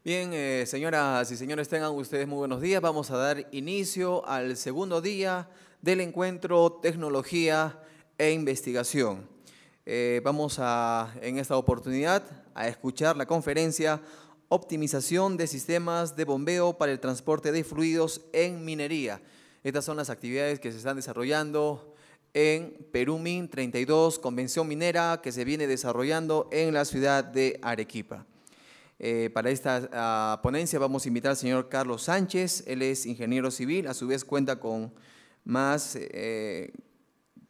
Bien, señoras y señores, tengan ustedes muy buenos días. Vamos a dar inicio al segundo día del encuentro Tecnología e Investigación. En esta oportunidad a escuchar la conferencia Optimización de sistemas de bombeo para el transporte de fluidos en minería. Estas son las actividades que se están desarrollando en Perú-Min 32, Convención Minera, que se viene desarrollando en la ciudad de Arequipa. Para esta ponencia vamos a invitar al señor Carlos Sánchez. Él es ingeniero civil, a su vez cuenta con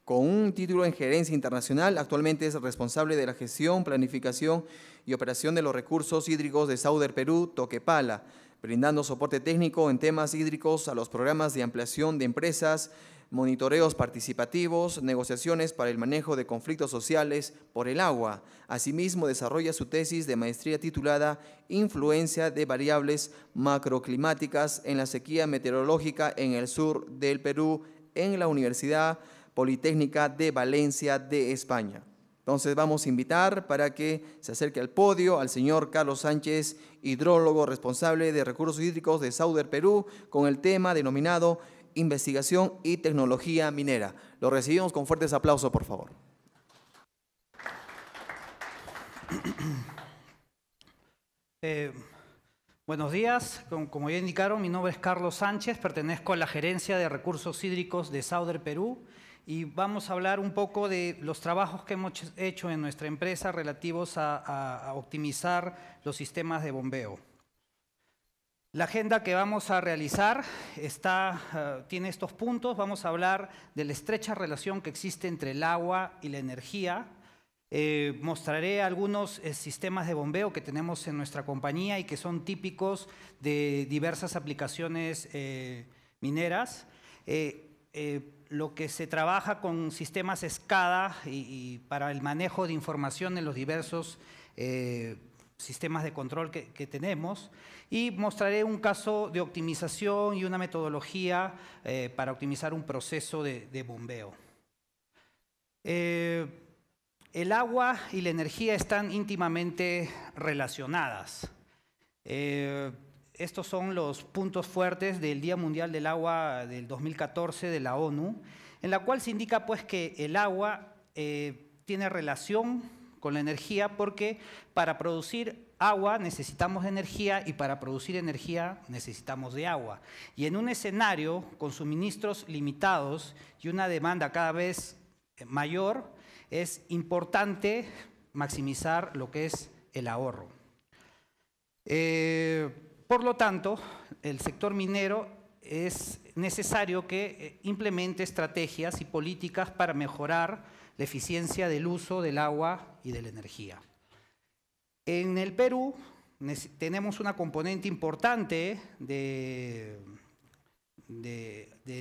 un título en gerencia internacional. Actualmente es responsable de la gestión, planificación y operación de los recursos hídricos de Sauder Perú, Toquepala, brindando soporte técnico en temas hídricos a los programas de ampliación de empresas, monitoreos participativos, negociaciones para el manejo de conflictos sociales por el agua. Asimismo, desarrolla su tesis de maestría titulada Influencia de variables macroclimáticas en la sequía meteorológica en el sur del Perú en la Universidad Politécnica de Valencia de España. Entonces vamos a invitar para que se acerque al podio al señor Carlos Sánchez, hidrólogo responsable de recursos hídricos de Sauder Perú, con el tema denominado Investigación y Tecnología Minera. Lo recibimos con fuertes aplausos, por favor. Buenos días, como ya indicaron, mi nombre es Carlos Sánchez, pertenezco a la Gerencia de Recursos Hídricos de Sauder Perú y vamos a hablar un poco de los trabajos que hemos hecho en nuestra empresa relativos a optimizar los sistemas de bombeo. La agenda que vamos a realizar tiene estos puntos. Vamos a hablar de la estrecha relación que existe entre el agua y la energía. Mostraré algunos sistemas de bombeo que tenemos en nuestra compañía y que son típicos de diversas aplicaciones mineras. Lo que se trabaja con sistemas SCADA y para el manejo de información en los diversos sistemas de control que tenemos, y mostraré un caso de optimización y una metodología para optimizar un proceso de bombeo. El agua y la energía están íntimamente relacionadas. Estos son los puntos fuertes del Día Mundial del Agua del 2014 de la ONU, en la cual se indica pues, que el agua tiene relación con la energía porque para producir agua necesitamos de energía y para producir energía necesitamos de agua. Y en un escenario con suministros limitados y una demanda cada vez mayor, es importante maximizar lo que es el ahorro. Por lo tanto, el sector minero es necesario que implemente estrategias y políticas para mejorar la eficiencia del uso del agua y de la energía. En el Perú tenemos una componente importante del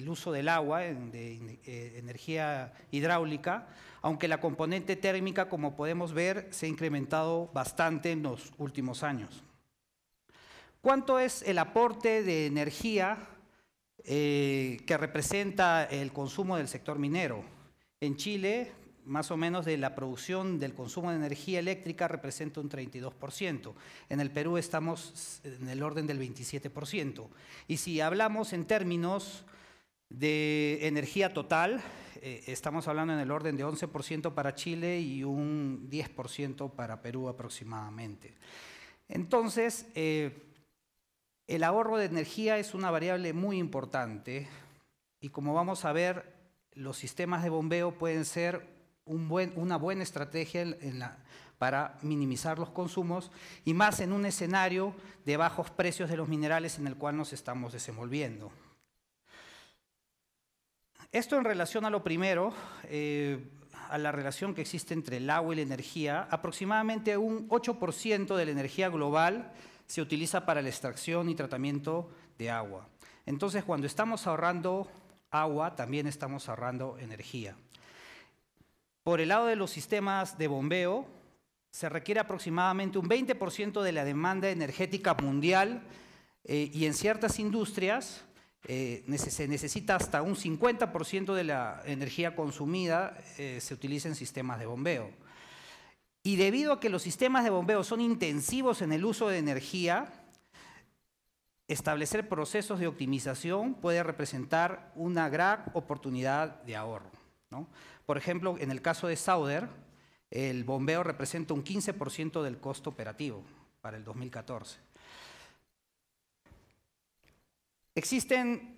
uso del agua, de energía hidráulica, aunque la componente térmica, como podemos ver, se ha incrementado bastante en los últimos años. ¿Cuánto es el aporte de energía que representa el consumo del sector minero? En Chile, más o menos de la producción del consumo de energía eléctrica representa un 32%. En el Perú estamos en el orden del 27%. Y si hablamos en términos de energía total, estamos hablando en el orden de 11% para Chile y un 10% para Perú aproximadamente. Entonces, el ahorro de energía es una variable muy importante y como vamos a ver, los sistemas de bombeo pueden ser una buena estrategia para minimizar los consumos y más en un escenario de bajos precios de los minerales en el cual nos estamos desenvolviendo. Esto en relación a lo primero, a la relación que existe entre el agua y la energía, aproximadamente un 8% de la energía global se utiliza para la extracción y tratamiento de agua. Entonces, cuando estamos ahorrando agua, también estamos ahorrando energía. Por el lado de los sistemas de bombeo, se requiere aproximadamente un 20% de la demanda energética mundial y en ciertas industrias se necesita hasta un 50% de la energía consumida se utiliza en sistemas de bombeo. Y debido a que los sistemas de bombeo son intensivos en el uso de energía, establecer procesos de optimización puede representar una gran oportunidad de ahorro, ¿no? Por ejemplo, en el caso de Sauder, el bombeo representa un 15% del costo operativo para el 2014. Existen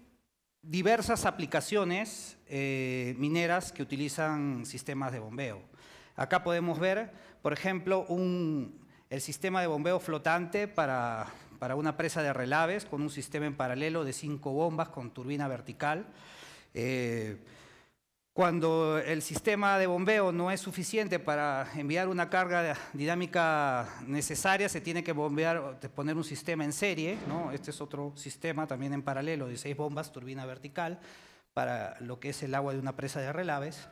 diversas aplicaciones mineras que utilizan sistemas de bombeo. Acá podemos ver, por ejemplo, el sistema de bombeo flotante para una presa de relaves con un sistema en paralelo de 5 bombas con turbina vertical. Cuando el sistema de bombeo no es suficiente para enviar una carga dinámica necesaria, se tiene que poner un sistema en serie, ¿no? Este es otro sistema también en paralelo de 6 bombas, turbina vertical, para lo que es el agua de una presa de relaves.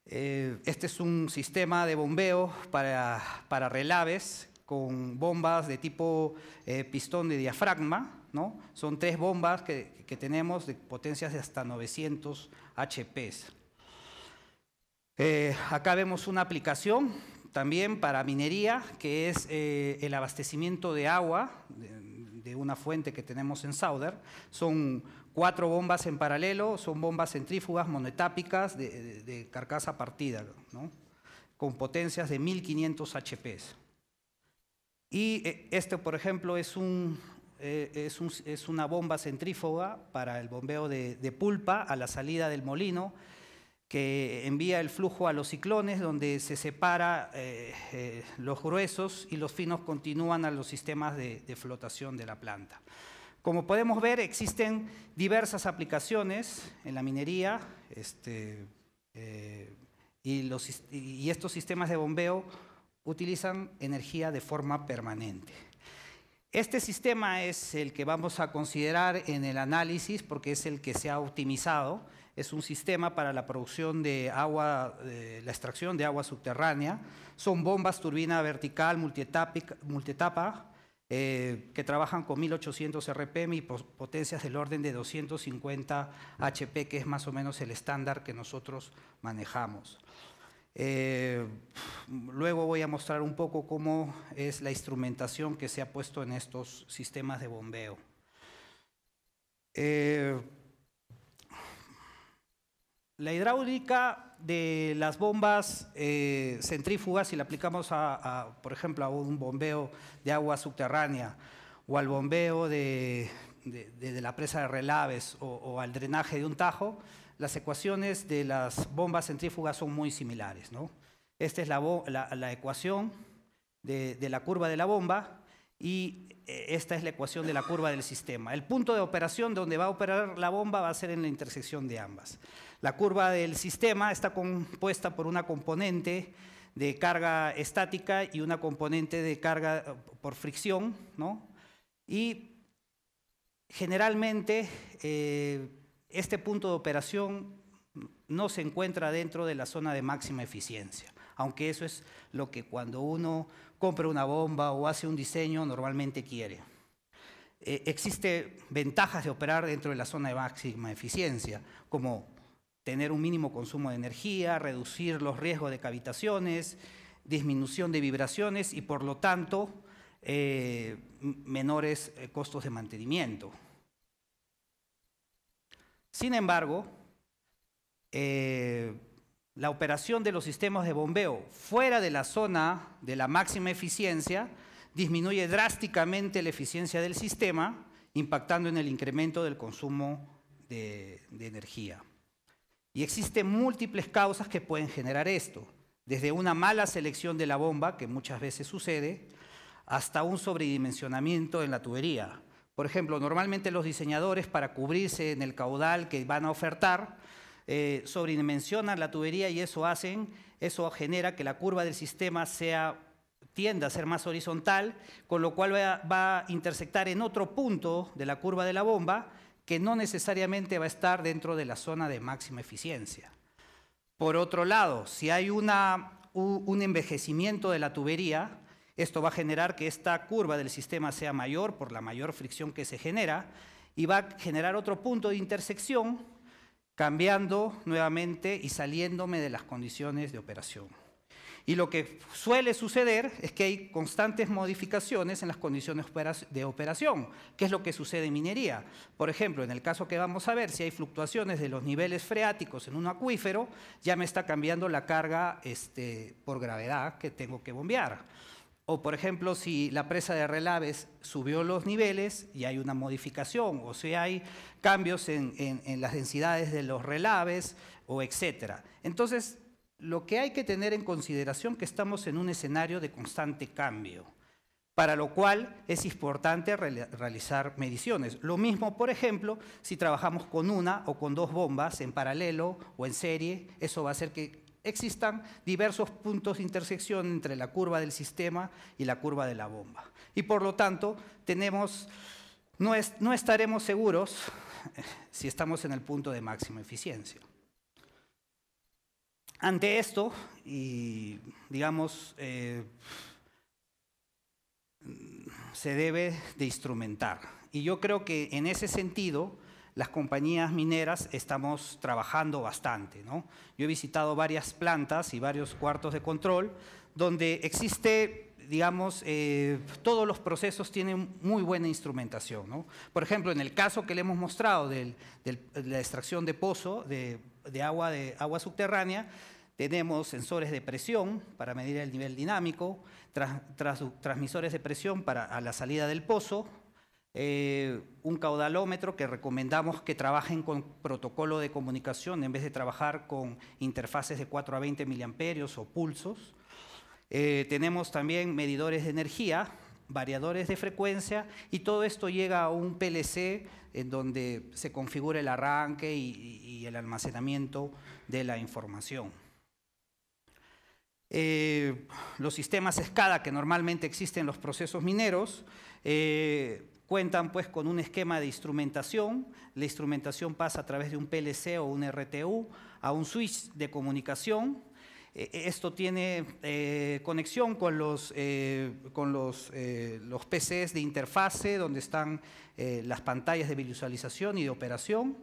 Este es un sistema de bombeo para relaves con bombas de tipo pistón de diafragma, ¿no? Son 3 bombas que tenemos de potencias de hasta 900 HPs. Acá vemos una aplicación también para minería, que es el abastecimiento de agua de una fuente que tenemos en Sauder. Son 4 bombas en paralelo, son bombas centrífugas monoetápicas de carcasa partida, ¿no? Con potencias de 1500 HPs. Y este, por ejemplo, es una bomba centrífuga para el bombeo de pulpa a la salida del molino, que envía el flujo a los ciclones, donde se separa los gruesos y los finos continúan a los sistemas de flotación de la planta. Como podemos ver, existen diversas aplicaciones en la minería y estos sistemas de bombeo utilizan energía de forma permanente. Este sistema es el que vamos a considerar en el análisis porque es el que se ha optimizado. Es un sistema para la producción de agua, la extracción de agua subterránea. Son bombas turbina vertical multietapa que trabajan con 1800 RPM y potencias del orden de 250 HP, que es más o menos el estándar que nosotros manejamos. Luego voy a mostrar un poco cómo es la instrumentación que se ha puesto en estos sistemas de bombeo. La hidráulica de las bombas centrífugas, si la aplicamos por ejemplo, a un bombeo de agua subterránea o al bombeo de la presa de relaves o al drenaje de un tajo, las ecuaciones de las bombas centrífugas son muy similares, ¿no? Esta es la ecuación de la curva de la bomba y esta es la ecuación de la curva del sistema. El punto de operación donde va a operar la bomba va a ser en la intersección de ambas. La curva del sistema está compuesta por una componente de carga estática y una componente de carga por fricción, ¿no? Y generalmente este punto de operación no se encuentra dentro de la zona de máxima eficiencia, aunque eso es lo que cuando uno compra una bomba o hace un diseño normalmente quiere. Existen ventajas de operar dentro de la zona de máxima eficiencia, como tener un mínimo consumo de energía, reducir los riesgos de cavitaciones, disminución de vibraciones y por lo tanto menores costos de mantenimiento. Sin embargo, la operación de los sistemas de bombeo fuera de la zona de la máxima eficiencia disminuye drásticamente la eficiencia del sistema, impactando en el incremento del consumo de energía. Y existen múltiples causas que pueden generar esto, desde una mala selección de la bomba, que muchas veces sucede, hasta un sobredimensionamiento en la tubería. Por ejemplo, normalmente los diseñadores, para cubrirse en el caudal que van a ofertar, sobredimensionan la tubería y eso genera que la curva del sistema tienda a ser más horizontal, con lo cual va a intersectar en otro punto de la curva de la bomba que no necesariamente va a estar dentro de la zona de máxima eficiencia. Por otro lado, si hay un envejecimiento de la tubería, esto va a generar que esta curva del sistema sea mayor por la mayor fricción que se genera y va a generar otro punto de intersección, cambiando nuevamente y saliéndome de las condiciones de operación. Y lo que suele suceder es que hay constantes modificaciones en las condiciones de operación, que es lo que sucede en minería. Por ejemplo, en el caso que vamos a ver, si hay fluctuaciones de los niveles freáticos en un acuífero, ya me está cambiando la carga por gravedad que tengo que bombear. O, por ejemplo, si la presa de relaves subió los niveles y hay una modificación, o si hay cambios en las densidades de los relaves, o etcétera. Entonces, lo que hay que tener en consideración es que estamos en un escenario de constante cambio, para lo cual es importante realizar mediciones. Lo mismo, por ejemplo, si trabajamos con una o con dos bombas en paralelo o en serie, eso va a hacer que existan diversos puntos de intersección entre la curva del sistema y la curva de la bomba. Y por lo tanto, no estaremos seguros si estamos en el punto de máxima eficiencia. Ante esto, y digamos, se debe de instrumentar. Y yo creo que en ese sentido, las compañías mineras estamos trabajando bastante, ¿no? Yo he visitado varias plantas y varios cuartos de control donde existe, digamos, todos los procesos tienen muy buena instrumentación, ¿no? Por ejemplo, en el caso que le hemos mostrado de la extracción de pozo, de agua subterránea, tenemos sensores de presión para medir el nivel dinámico, transmisores de presión a la salida del pozo, un caudalómetro que recomendamos que trabajen con protocolo de comunicación en vez de trabajar con interfaces de 4 a 20 miliamperios o pulsos. Tenemos también medidores de energía, variadores de frecuencia, y todo esto llega a un PLC en donde se configura el arranque y el almacenamiento de la información. Los sistemas SCADA que normalmente existen en los procesos mineros cuentan pues con un esquema de instrumentación. La instrumentación pasa a través de un PLC o un RTU a un switch de comunicación. Esto tiene conexión con los PCs de interfase donde están las pantallas de visualización y de operación.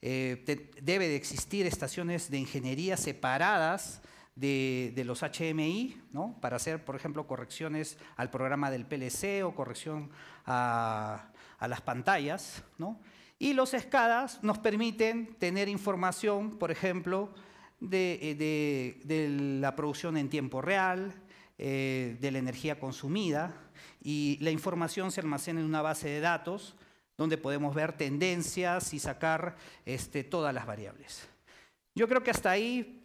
Debe de existir estaciones de ingeniería separadas de los HMI, ¿no? Para hacer, por ejemplo, correcciones al programa del PLC o corrección a las pantallas, ¿no? Y los SCADAs nos permiten tener información, por ejemplo, de la producción en tiempo real, de la energía consumida, y la información se almacena en una base de datos donde podemos ver tendencias y sacar todas las variables. Yo creo que hasta ahí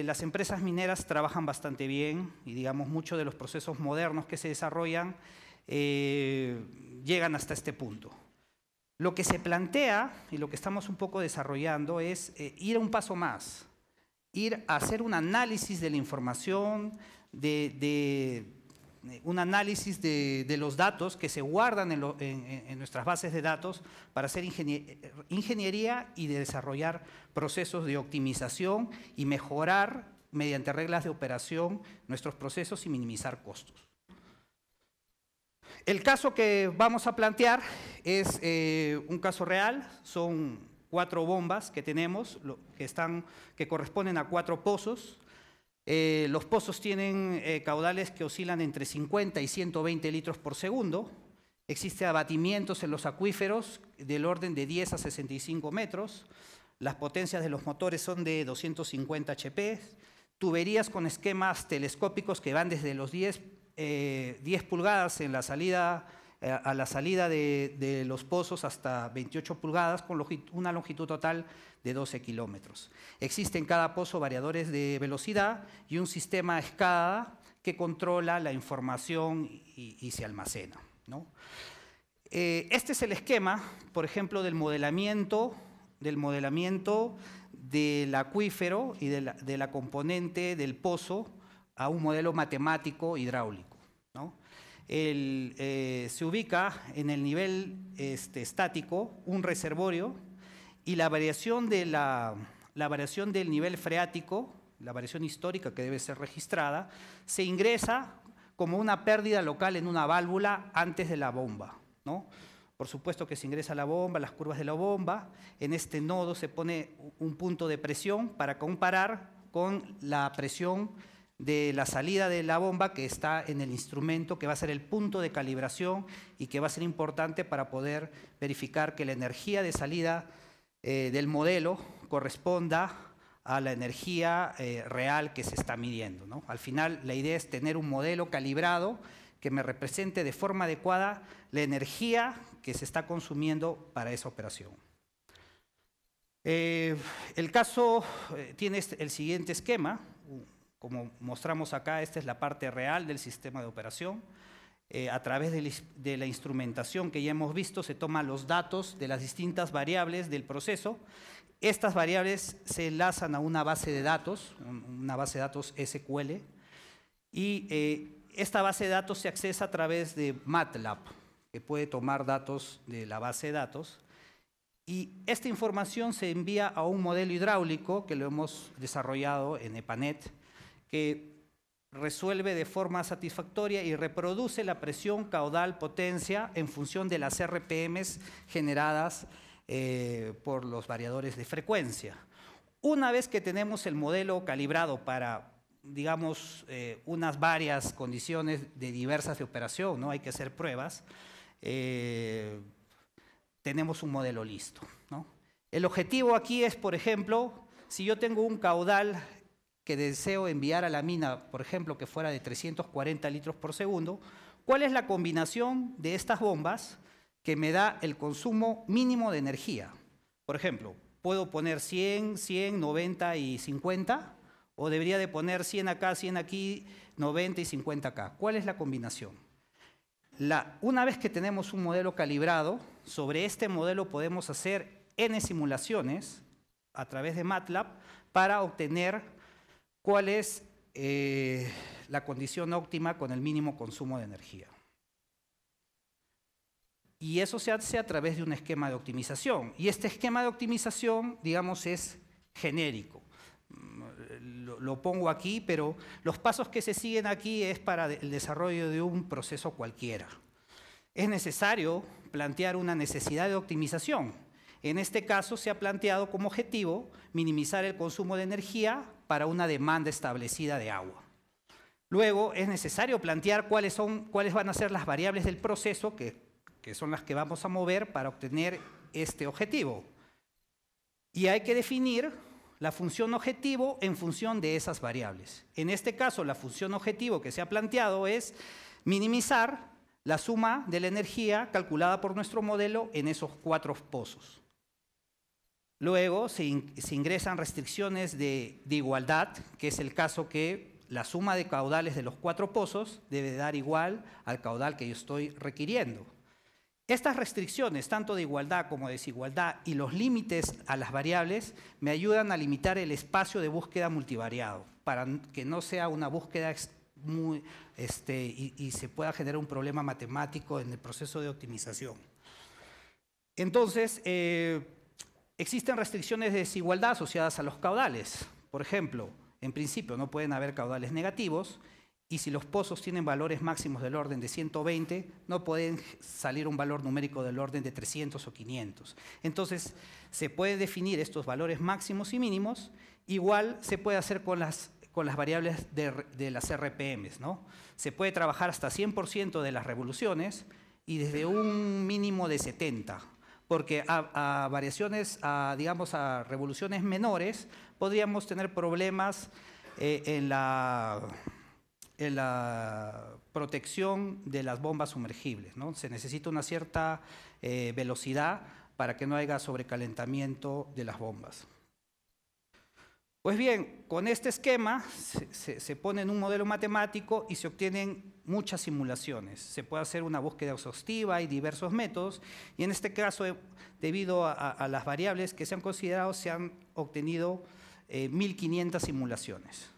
las empresas mineras trabajan bastante bien y, digamos, muchos de los procesos modernos que se desarrollan llegan hasta este punto. Lo que se plantea y lo que estamos un poco desarrollando es ir un paso más, ir a hacer un análisis de la información, un análisis de los datos que se guardan en nuestras bases de datos para hacer ingeniería y de desarrollar procesos de optimización y mejorar mediante reglas de operación nuestros procesos y minimizar costos. El caso que vamos a plantear es un caso real, son 4 bombas que tenemos que corresponden a 4 pozos. Los pozos tienen caudales que oscilan entre 50 y 120 litros por segundo. Existen abatimientos en los acuíferos del orden de 10 a 65 metros. Las potencias de los motores son de 250 HP. Tuberías con esquemas telescópicos que van desde los 10 pulgadas en la salida, a la salida de los pozos hasta 28 pulgadas con una longitud total de 12 kilómetros. Existen en cada pozo variadores de velocidad y un sistema SCADA que controla la información y se almacena, ¿no? Este es el esquema, por ejemplo, del modelamiento del acuífero y de la componente del pozo a un modelo matemático hidráulico, ¿no? Se ubica en el nivel estático un reservorio y la variación del nivel freático, la variación histórica que debe ser registrada, se ingresa como una pérdida local en una válvula antes de la bomba, ¿no? Por supuesto que se ingresa la bomba, las curvas de la bomba, en este nodo se pone un punto de presión para comparar con la presión de la salida de la bomba que está en el instrumento, que va a ser el punto de calibración y que va a ser importante para poder verificar que la energía de salida del modelo corresponda a la energía real que se está midiendo, ¿no? Al final, la idea es tener un modelo calibrado que me represente de forma adecuada la energía que se está consumiendo para esa operación. El caso tiene el siguiente esquema. Como mostramos acá, esta es la parte real del sistema de operación. A través de la instrumentación que ya hemos visto, se toman los datos de las distintas variables del proceso. Estas variables se enlazan a una base de datos SQL, y esta base de datos se accesa a través de MATLAB, que puede tomar datos de la base de datos. Y esta información se envía a un modelo hidráulico que lo hemos desarrollado en EPANET, que resuelve de forma satisfactoria y reproduce la presión, caudal, potencia en función de las RPMs generadas por los variadores de frecuencia. Una vez que tenemos el modelo calibrado para, digamos, unas varias condiciones de diversas de operación, ¿no? Hay que hacer pruebas, tenemos un modelo listo, ¿no? El objetivo aquí es, por ejemplo, si yo tengo un caudal que deseo enviar a la mina, por ejemplo, que fuera de 340 litros por segundo, ¿cuál es la combinación de estas bombas que me da el consumo mínimo de energía? Por ejemplo, ¿puedo poner 100, 100, 90 y 50? ¿O debería de poner 100 acá, 100 aquí, 90 y 50 acá? ¿Cuál es la combinación? Una vez que tenemos un modelo calibrado, sobre este modelo podemos hacer N simulaciones a través de MATLAB para obtener cuál es la condición óptima con el mínimo consumo de energía. Y eso se hace a través de un esquema de optimización. Y este esquema de optimización, digamos, es genérico. Lo pongo aquí, pero los pasos que se siguen aquí es para el desarrollo de un proceso cualquiera. Es necesario plantear una necesidad de optimización. En este caso se ha planteado como objetivo minimizar el consumo de energía para una demanda establecida de agua. Luego es necesario plantear cuáles van a ser las variables del proceso que son las que vamos a mover para obtener este objetivo. Y hay que definir la función objetivo en función de esas variables. En este caso, la función objetivo que se ha planteado es minimizar la suma de la energía calculada por nuestro modelo en esos 4 pozos. Luego se ingresan restricciones de igualdad, que es el caso que la suma de caudales de los 4 pozos debe dar igual al caudal que yo estoy requiriendo. Estas restricciones, tanto de igualdad como de desigualdad, y los límites a las variables, me ayudan a limitar el espacio de búsqueda multivariado, para que no sea una búsqueda y se pueda generar un problema matemático en el proceso de optimización. Entonces, existen restricciones de desigualdad asociadas a los caudales. Por ejemplo, en principio no pueden haber caudales negativos, y si los pozos tienen valores máximos del orden de 120, no pueden salir un valor numérico del orden de 300 o 500. Entonces, se puede definir estos valores máximos y mínimos. Igual se puede hacer con las variables de las RPMs, ¿no? Se puede trabajar hasta 100% de las revoluciones y desde un mínimo de 70, porque a revoluciones menores podríamos tener problemas en la protección de las bombas sumergibles, ¿no? Se necesita una cierta velocidad para que no haya sobrecalentamiento de las bombas. Pues bien, con este esquema se pone en un modelo matemático y se obtienen muchas simulaciones. Se puede hacer una búsqueda exhaustiva y diversos métodos, y en este caso, debido a las variables que se han considerado, se han obtenido 1500 simulaciones.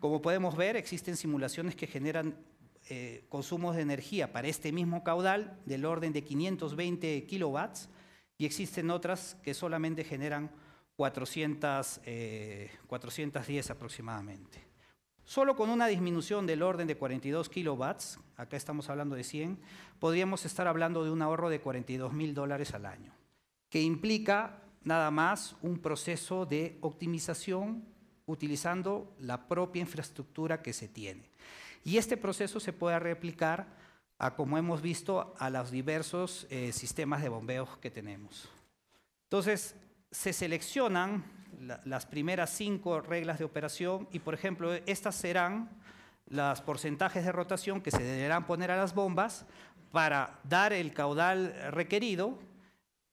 Como podemos ver, existen simulaciones que generan consumos de energía para este mismo caudal del orden de 520 kilowatts, y existen otras que solamente generan 410 aproximadamente. Solo con una disminución del orden de 42 kilowatts, acá estamos hablando de 100, podríamos estar hablando de un ahorro de $42.000 al año, que implica nada más un proceso de optimización utilizando la propia infraestructura que se tiene. Y este proceso se puede replicar, como hemos visto, a los diversos sistemas de bombeo que tenemos. Entonces, se seleccionan las primeras 5 reglas de operación y, por ejemplo, estas serán los porcentajes de rotación que se deberán poner a las bombas para dar el caudal requerido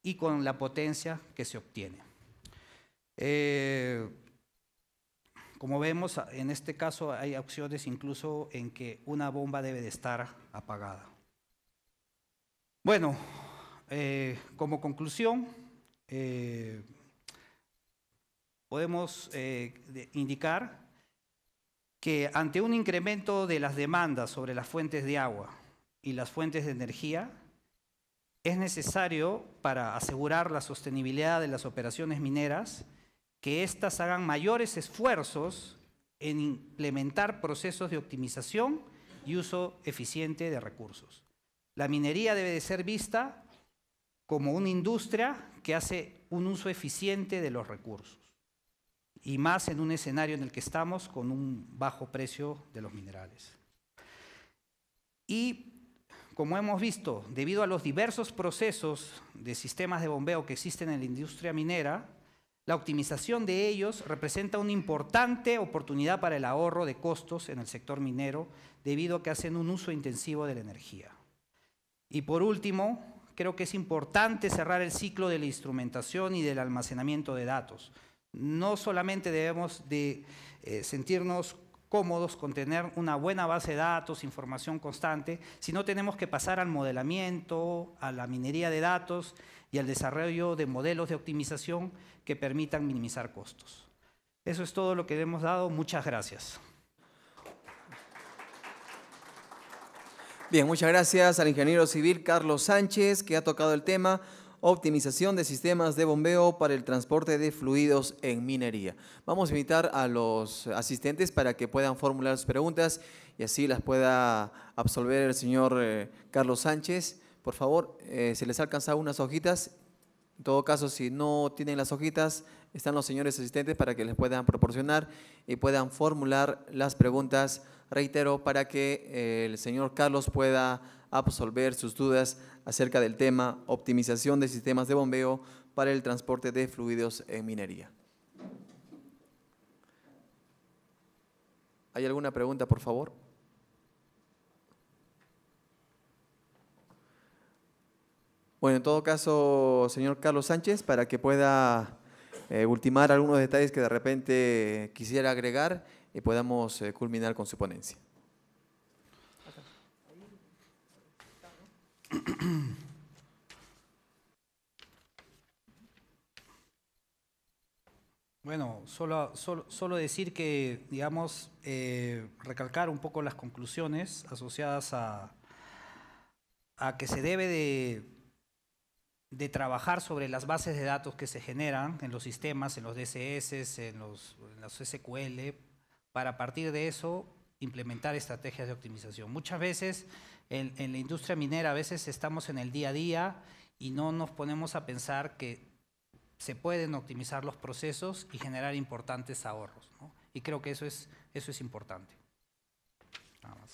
y con la potencia que se obtiene. Como vemos, en este caso hay opciones incluso en que una bomba debe de estar apagada. Bueno, como conclusión, podemos indicar que ante un incremento de las demandas sobre las fuentes de agua y las fuentes de energía, es necesario, para asegurar la sostenibilidad de las operaciones mineras, que éstas hagan mayores esfuerzos en implementar procesos de optimización y uso eficiente de recursos. La minería debe de ser vista como una industria que hace un uso eficiente de los recursos, y más en un escenario en el que estamos con un bajo precio de los minerales. Y como hemos visto, debido a los diversos procesos de sistemas de bombeo que existen en la industria minera, la optimización de ellos representa una importante oportunidad para el ahorro de costos en el sector minero, debido a que hacen un uso intensivo de la energía. Y por último, creo que es importante cerrar el ciclo de la instrumentación y del almacenamiento de datos. No solamente debemos de sentirnos cómodos con tener una buena base de datos, información constante, sino tenemos que pasar al modelamiento, a la minería de datos y al desarrollo de modelos de optimización que permitan minimizar costos. Eso es todo lo que le hemos dado. Muchas gracias. Bien, muchas gracias al ingeniero civil Carlos Sánchez, que ha tocado el tema optimización de sistemas de bombeo para el transporte de fluidos en minería. Vamos a invitar a los asistentes para que puedan formular sus preguntas y así las pueda absolver el señor Carlos Sánchez. Por favor, se les ha alcanzado unas hojitas. En todo caso, si no tienen las hojitas, están los señores asistentes para que les puedan proporcionar y puedan formular las preguntas, reitero, para que el señor Carlos pueda absolver sus dudas acerca del tema optimización de sistemas de bombeo para el transporte de fluidos en minería. ¿Hay alguna pregunta, por favor? Bueno, en todo caso, señor Carlos Sánchez, para que pueda ultimar algunos detalles que de repente quisiera agregar y podamos culminar con su ponencia. Bueno, solo decir que, digamos, recalcar un poco las conclusiones asociadas a que se debe de trabajar sobre las bases de datos que se generan en los sistemas, en los DCS, en los SQL, para a partir de eso implementar estrategias de optimización. Muchas veces en la industria minera, a veces estamos en el día a día y no nos ponemos a pensar que se pueden optimizar los procesos y generar importantes ahorros, ¿no? Y creo que eso es importante. Nada más.